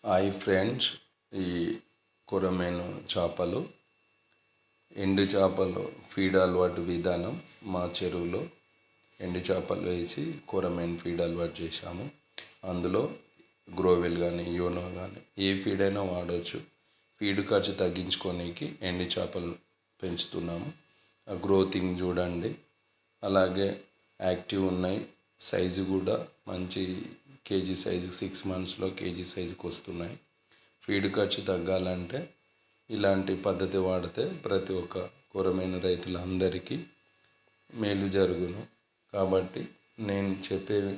Hi friends, ఈ కొరమేను చేపలు, ఎండు చేపలు ఫీడ్ అలవాటు విధానం. మా చెరువులో ఎండు చేపలు వేసి కొరమేను ఫీడ్ అలవాటు చేశాము. అందులో గ్రోవెల్ కానీ యోనో కానీ ఏ ఫీడ్ అయినా వాడవచ్చు. ఫీడ్ ఖర్చు తగ్గించుకోనికి ఎండు చేపలు పెంచుతున్నాము. ఆ గ్రోతింగ్ చూడండి, అలాగే యాక్టివ్ ఉన్నాయి. సైజు కూడా మంచి కేజీ సైజు 6 monthsలో కేజీ సైజుకి వస్తున్నాయి. ఫీడ్ ఖర్చు తగ్గాలంటే ఇలాంటి పద్ధతి వాడితే ప్రతి ఒక్క కొరమేను రైతులందరికీ మేలు జరుగును. కాబట్టి నేను చెప్పేది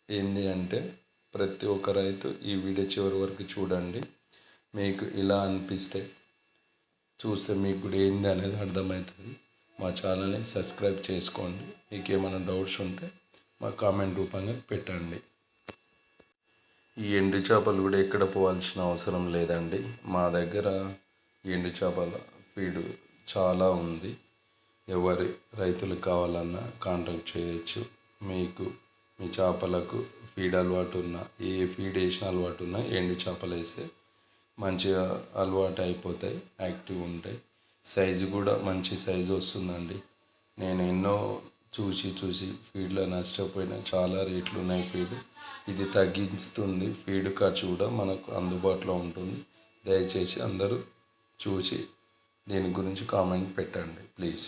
ఏంది అంటే, ప్రతి ఒక్క రైతు ఈ వీడియో చివరి వరకు చూడండి. మీకు ఇలా అనిపిస్తే చూస్తే మీకు కూడా ఏంది అనేది అర్థమవుతుంది. మా ఛానల్ని సబ్స్క్రైబ్ చేసుకోండి. మీకు ఏమైనా డౌట్స్ ఉంటే మా కామెంట్ రూపంగా పెట్టండి. ఈ ఎండు చేపలు కూడా ఎక్కడ పోవాల్సిన అవసరం లేదండి. మా దగ్గర ఎండు చేపల ఫీడ్ చాలా ఉంది. ఎవరి రైతులకు కావాలన్నా కాంటాక్ట్ చేయొచ్చు. మీకు మీ చేపలకు ఫీడ్ అలవాటు ఉన్న, ఏ ఫీడ్ వేసిన అలవాటు ఉన్నా ఎండు చేపలు వేస్తే మంచిగా అలవాటు అయిపోతాయి, యాక్టివ్ ఉంటాయి. సైజు కూడా మంచి సైజు వస్తుందండి. నేను ఎన్నో చూసి ఫీడ్లో నష్టపోయిన చాలా రేట్లు ఉన్నాయి ఫీడ్. ఇది తగ్గిస్తుంది. ఫీడ్ ఖర్చు కూడా మనకు అందుబాటులో ఉంటుంది. దయచేసి అందరూ చూసి దీని గురించి కామెంట్ పెట్టండి ప్లీజ్.